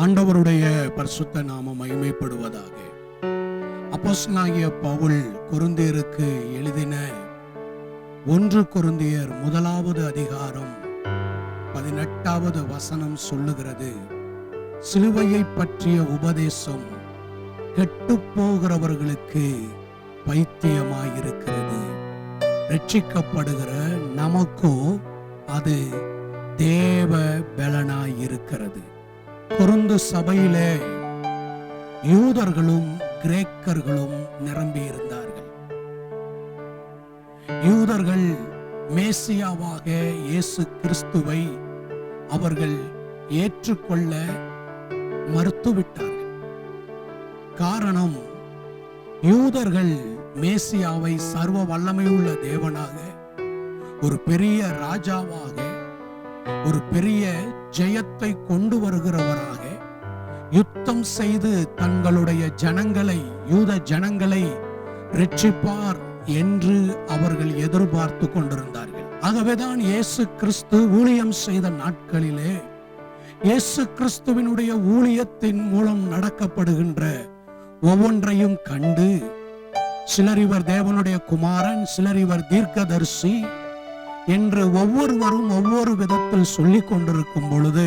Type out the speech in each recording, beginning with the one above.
ஆண்டவருடைய பரிசுத்த நாமம் மகிமைப்படுவதாக. அப்போஸ்தலனாகிய பவுல் கொரிந்தியருக்கு எழுதின 1 கொரிந்தியர் 1வது அதிகாரம் 18வது வசனம் சொல்லுகிறது, சிலுவையை பற்றிய உபதேசம் கெட்டுப் போகிறவர்களுக்கு பைத்தியமாயிருக்கிறது, ரட்சிக்கப்படுகிற நமக்கோ அது தேவ பலனாயிருக்கிறது. கொரிந்து சபையிலே யூதர்களும் கிரேக்கர்களும் நிரம்பி இருந்தார்கள். யூதர்கள் மேசியாவாக இயேசு கிறிஸ்துவை அவர்கள் ஏற்றுக்கொள்ள மறுத்துவிட்டார்கள். காரணம், யூதர்கள் மேசியாவை சர்வ வல்லமையுள்ள தேவனாக, ஒரு பெரிய ராஜாவாக, ஒரு பெரிய ஜெயத்தை கொண்டு வருகிறவராக, யுத்தம் செய்து தங்களுடைய ஜனங்களை, யூத ஜனங்களை ரட்சிப்பார் என்று அவர்கள் எதிர்பார்த்து கொண்டிருந்தார்கள். ஆகவேதான் இயேசு கிறிஸ்து ஊழியம் செய்த நாட்களிலே இயேசு கிறிஸ்துவினுடைய ஊழியத்தின் மூலம் நடக்கப்படுகின்ற ஒவ்வொன்றையும் கண்டு, சிலர் இவர் தேவனுடைய குமாரன், சிலர் இவர் தீர்க்கதரிசி என்று ஒவ்வொருவரும் ஒவ்வொரு விதத்தில் சொல்லிக் கொண்டிருக்கும் பொழுது,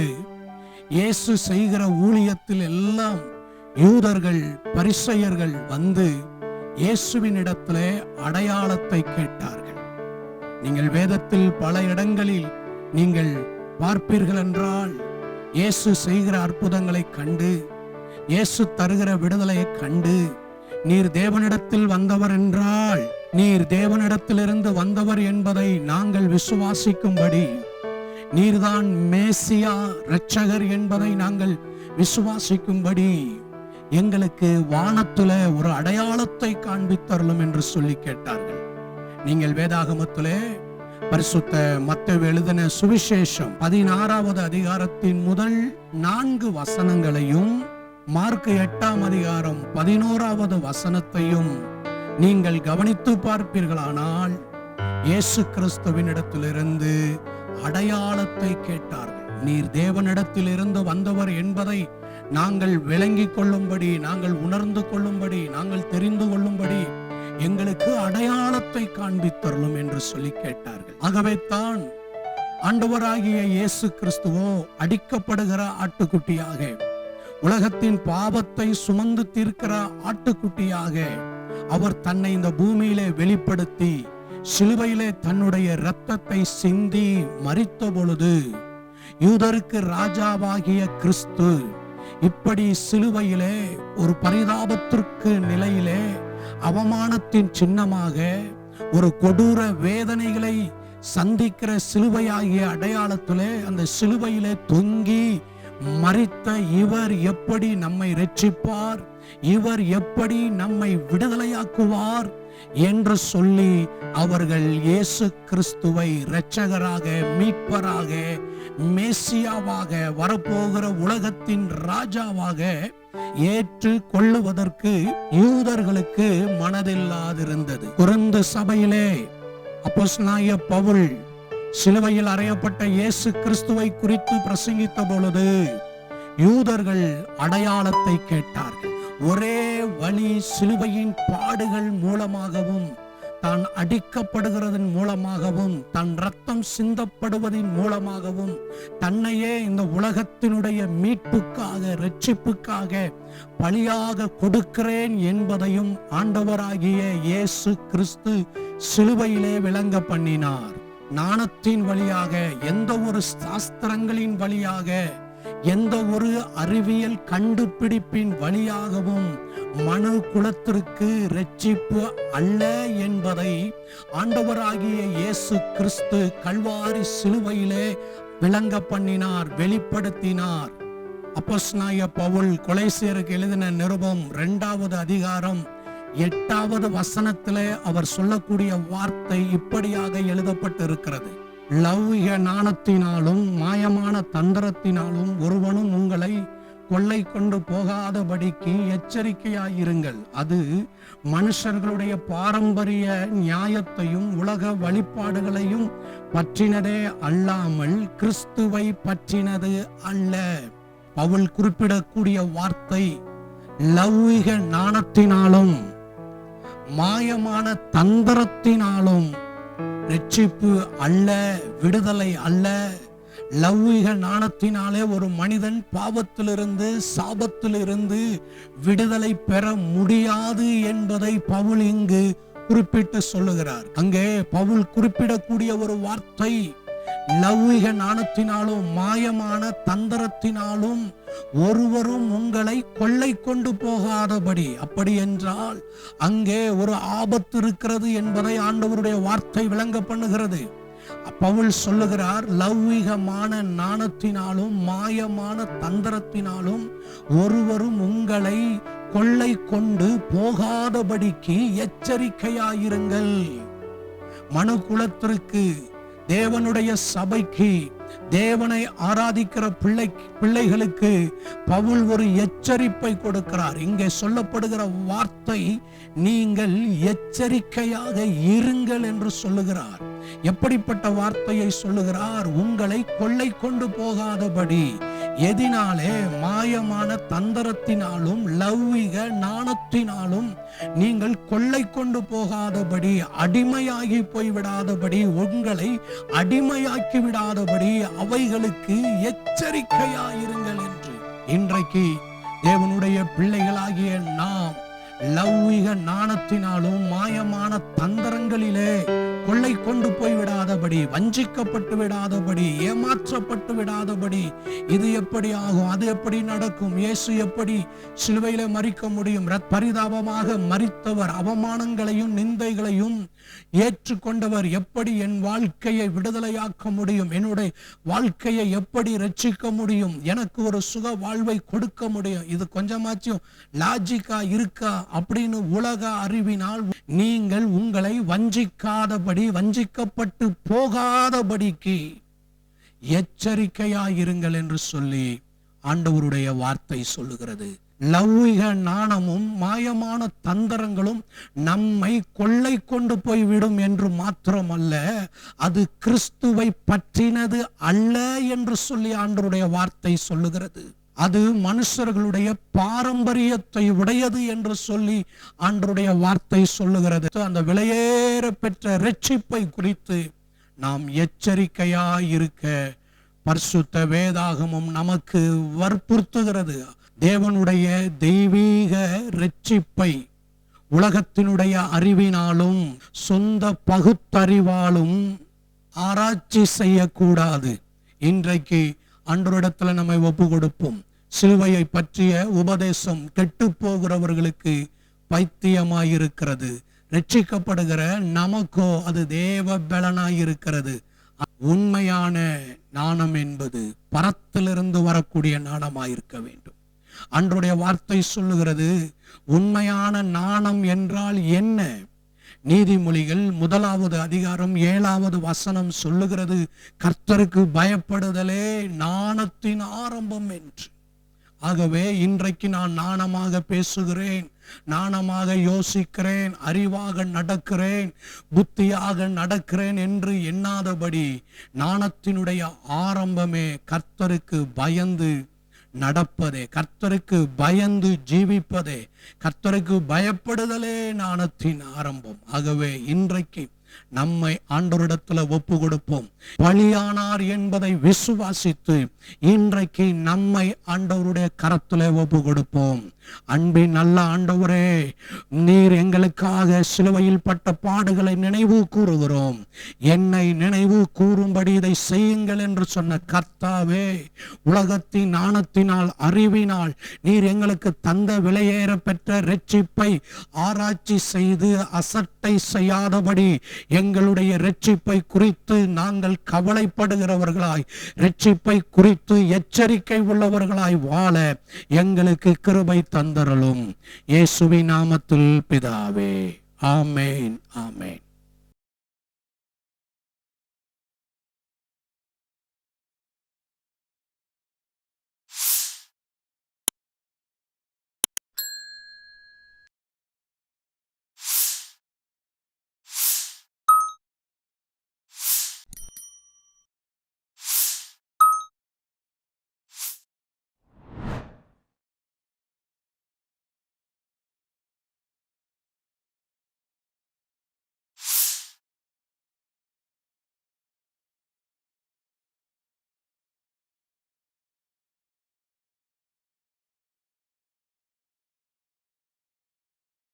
இயேசு செய்கிற ஊழியத்தில் எல்லாம் யூதர்கள் பரிசேயர்கள் வந்து இயேசுவின் இடத்திலே அடையாளத்தை கேட்டார்கள். நீங்கள் வேதத்தில் பல இடங்களில் நீங்கள் பார்ப்பீர்கள் என்றால், இயேசு செய்கிற அற்புதங்களை கண்டு, இயேசு தருகிற விடுதலையை கண்டு, நீர் தேவனிடத்தில் வந்தவர் என்றால், நீர் தேவனிடத்திலிருந்து வந்தவர் என்பதை நாங்கள் விசுவாசிக்கும்படி, நீர்தான் மேசியா இரட்சகர் என்பதை நாங்கள் விசுவாசிக்கும்படி எங்களுக்கு வானத்துல ஒரு அடையாளத்தை காண்பித்தருளும் என்று சொல்லி கேட்டார்கள். நீங்கள் வேதாகமத்திலே பரிசுத்த மத்தேயு எழுதின சுவிசேஷம் 16வது அதிகாரத்தின் முதல் 4 வசனங்களையும், மார்க் 8ஆம் அதிகாரம் 11வது வசனத்தையும் நீங்கள் கவனித்து பார்ப்பீர்களானால், இயேசு கிறிஸ்துவின் இடத்திலிருந்து அடையாளத்தை கேட்டார்கள். நீர் தேவனிடத்திலிருந்து வந்தவர் என்பதை நாங்கள் விளங்கிக் கொள்ளும்படி, நாங்கள் உணர்ந்து கொள்ளும்படி, நாங்கள் தெரிந்து கொள்ளும்படி எங்களுக்கு அடையாளத்தை காண்பித்தருளும் என்று சொல்லி கேட்டார்கள். ஆகவே தான் ஆண்டவராகிய இயேசு கிறிஸ்துவோ அடிக்கப்படுகிற ஆட்டுக்குட்டியாக, உலகத்தின் பாவத்தை சுமந்து தீர்க்கிற ஆட்டுக்குட்டியாக அவர் தன்னை இந்த பூமியிலே வெளிப்படுத்தி சிலுவையிலே தன்னுடைய இரத்தத்தை சிந்தி மரித்த பொழுது, யூதருக்கு ராஜாவாகிய கிறிஸ்து இப்படி சிலுவையிலே ஒரு பரிதாபத்திற்கு நிலையிலே, அவமானத்தின் சின்னமாக, ஒரு கொடூர வேதனைகளை சந்திக்கிற சிலுவையாகிய அடையாளத்திலே அந்த சிலுவையிலே தொங்கி மரித்த இவர் எப்படி நம்மை ரட்சிப்பார், இவர் எப்படி நம்மை விடுதலையாக்குவார் என்று சொல்லி அவர்கள் இயேசு கிறிஸ்துவை இரட்சகராக, மீட்பராக, மேசியாவாக, வரப்போகிற உலகத்தின் ராஜாவாக ஏற்று கொள்ளுவதற்கு யூதர்களுக்கு மனதில்லாதிருந்தது. கொரிந்து சபையிலே அப்போஸ்தலனாகிய பவுல் சிலுவையில் அறையப்பட்ட இயேசு கிறிஸ்துவை குறித்து பிரசங்கித்த பொழுது யூதர்கள் அடையாளத்தை கேட்டார்கள். ஒரே வழி, சிலுவையின் பாடுகள் மூலமாகவும், தான் அடிக்கப்படுகிறதன் மூலமாகவும், தன் ரத்தம் சிந்தப்படுவதின் மூலமாகவும், தன்னையே இந்த உலகத்தினுடைய மீட்புக்காக, இரட்சிப்புக்காக பலியாக கொடுக்கிறேன் என்பதையும் ஆண்டவராகிய இயேசு கிறிஸ்து சிலுவையிலே விளங்க பண்ணினார். ஞானத்தின் வழியாக, எந்த ஒரு சாஸ்திரங்களின் வழியாக, எந்த ஒரு அறிவியல் கண்டுபிடிப்பின் வழியாகவும் மனு குலத்திற்கு இரட்சிப்பு அல்ல என்பதை ஆண்டவராகிய இயேசு கிறிஸ்து கல்வாரி சிலுவையிலே விளங்க பண்ணினார், வெளிப்படுத்தினார். அப்போஸ்தலனாகிய பவுல் கொலோசியருக்கு எழுதின நிருபம் 2வது அதிகாரம் 8வது வசனத்திலே அவர் சொல்லக்கூடிய வார்த்தை இப்படியாக எழுதப்பட்டிருக்கிறது, லௌகிக ஞானத்தினாலும் மாயமான தந்திரத்தினாலும் ஒருவனும் உங்களை கொள்ளை கொண்டு போகாதபடிக்கு எச்சரிக்கையாயிருங்கள். அது மனுஷர்களுடைய பாரம்பரிய நியாயத்தையும் உலக வழிபாடுகளையும் பற்றினதே அல்லாமல் கிறிஸ்துவை பற்றினது அல்ல. பவுல் குறிப்பிடக்கூடிய வார்த்தை லௌகிக ஞானத்தினாலும் மாயமான தந்திரத்தினாலும் ரட்சிப்பு அல்ல, விடுதலை அல்ல. லௌகிக ஞானத்தினாலே ஒரு மனிதன் பாவத்திலிருந்து சாபத்திலிருந்து விடுதலை பெற முடியாது என்பதை பவுல் இங்கு குறிப்பிட்டு சொல்லுகிறார். அங்கே பவுல் குறிப்பிடக்கூடிய ஒரு வார்த்தை லௌகிக ஞானத்தினாலும் மாயமான தந்திரத்தினாலும் ஒருவரும் உங்களை கொள்ளை கொண்டு போகாதபடி. அப்படி என்றால் அங்கே ஒரு ஆபத்து இருக்கிறது என்பதை ஆண்டவருடைய வார்த்தை விளங்க பண்ணுகிறது. பவுல் சொல்லுகிறார், லௌகிகமான ஞானத்தினாலும் மாயமான தந்திரத்தினாலும் ஒருவரும் உங்களை கொள்ளை கொண்டு போகாதபடிக்கு எச்சரிக்கையாயிருங்கள். மனுக்குலத்திற்கு, தேவனுடைய சபைக்கு, தேவனை ஆராதிக்கிற பிள்ளைகளுக்கு பவுல் ஒரு எச்சரிப்பை கொடுக்கிறார். இங்கே சொல்லப்படுகிற வார்த்தை நீங்கள் எச்சரிக்கையாக இருங்கள் என்று சொல்லுகிறார். எப்படிப்பட்ட வார்த்தையை சொல்லுகிறார்? உங்களை கொள்ளை கொண்டு போகாதபடி. எதினாலே? மாயமான தந்திரத்தினாலும் லௌகிக ஞானத்தினாலும் நீங்கள் கொள்ளை கொண்டு போகாதபடி, அடிமையாகி போய்விடாதபடி, உங்களை அடிமையாக்கி விடாதபடி அவைகளுக்கு எச்சரிக்கையாயிருங்கள் என்று. இன்றைக்கு தேவனுடைய பிள்ளைகளாகிய நாம் லௌகிக ஞானத்தினாலும் மாயமான தந்திரங்களிலே கொள்ளை கொண்டு போய் விடாதபடி, வஞ்சிக்கப்பட்டு விடாதபடி, ஏமாற்றப்பட்டு விடாதபடி. இது எப்படி ஆகும், அது எப்படி நடக்கும், இயேசு எப்படி சிலுவையில மரிக்க முடியும், பரிதாபமாக மரித்தவர், அவமானங்களையும் நிந்தைகளையும் ஏற்றுக்கொண்டவர், எப்படி என் வாழ்க்கையை விடுதலையாக்க முடியும், என்னுடைய வாழ்க்கையை எப்படி ரட்சிக்க முடியும், எனக்கு ஒரு சுக வாழ்வை கொடுக்க முடியும், இது கொஞ்சமாச்சும் லாஜிக்கா இருக்கா அப்படின்னு உலக அறிவினால் நீங்கள் உங்களை வஞ்சிக்காதபடி, வஞ்சிக்கப்பட்டு போகாதபடிக்கு எச்சரிக்கையாயிருங்கள் என்று சொல்லி ஆண்டவருடைய வார்த்தை சொல்லுகிறது. லௌகிக ஞானமும் மாயமான தந்திரங்களும் நம்மை கொள்ளை கொண்டு போய்விடும் என்று மாத்திரமல்ல, அது கிறிஸ்துவை பற்றினது அல்ல என்று சொல்லி ஆண்டவருடைய வார்த்தை சொல்லுகிறது. அது மனுஷர்களுடைய பாரம்பரியத்தை உடையது என்று சொல்லி ஆண்டவருடைய வார்த்தை சொல்லுகிறது. அந்த விலையேற பெற்ற ரட்சிப்பை குறித்து நாம் எச்சரிக்கையாயிருக்க பரிசுத்த வேதாகமம் நமக்கு வற்புறுத்துகிறது. தேவனுடைய தெய்வீக ரட்சிப்பை உலகத்தினுடைய அறிவினாலும் சொந்த பகுத்தறிவாலும் ஆராய்ச்சி செய்யக்கூடாது. இன்றைக்கு அன்றைடத்துல நம்மை ஒப்பு கொடுப்போம். சிலுவையை பற்றிய உபதேசம் கெட்டு போகிறவர்களுக்கு பைத்தியமாயிருக்கிறது. ரட்சிக்கப்படுகிற நமக்கோ அது தேவ பலனாயிருக்கிறது. உண்மையான ஞானம் என்பது பரத்திலிருந்து வரக்கூடிய ஞானமாயிருக்க வேண்டும். அன்றைய வார்த்தை சொல்லுகிறது, உண்மையான ஞானம் என்றால் என்ன? நீதிமொழிகள் 1வது அதிகாரம் 7வது வசனம் சொல்லுகிறது, கர்த்தருக்கு பயப்படுதலே ஞானத்தின் ஆரம்பம் என்று. ஆகவே இன்றைக்கு நான் ஞானமாக பேசுகிறேன், ஞானமாக யோசிக்கிறேன், அறிவாக நடக்கிறேன், புத்தியாக நடக்கிறேன் என்று எண்ணாதபடி ஞானத்தினுடைய ஆரம்பமே கர்த்தருக்கு பயந்து நடப்பதே, கர்த்தருக்கு பயந்து ஜீவிப்பதே, கர்த்தருக்கு பயப்படுதலே ஞானத்தின் ஆரம்பம். ஆகவே இன்றைக்கு நம்மை ஆண்டவரிடத்துல ஒப்பு கொடுப்போம். பலியானார் என்பதை விசுவாசித்து இன்றைக்கு நம்மை ஆண்டவருடைய கரத்துல ஒப்பு கொடுப்போம். அன்பின் நல்ல ஆண்டவரே, நீர் எங்களுக்காக சிலுவையில் பட்ட பாடுகளை நினைவு கூறுகிறோம். என்னை நினைவு கூறும்படி இதை செய்யுங்கள் என்று சொன்ன கர்த்தாவே, உலகத்தின் ஞானத்தினால் அறிவினால் நீர் எங்களுக்கு தந்த விலையேற பெற்ற ரட்சிப்பை ஆராய்ச்சி செய்து அசட்டை செய்யாதபடி எங்களுடைய ரட்சிப்பை குறித்து நாங்கள் கவலைப்படுகிறவர்களாய், ரட்சிப்பை குறித்து எச்சரிக்கை உள்ளவர்களாய் வாழ எங்களுக்கு கிருபை தந்தருளும். இயேசுவின் நாமத்தில் பிதாவே, ஆமென், ஆமென்.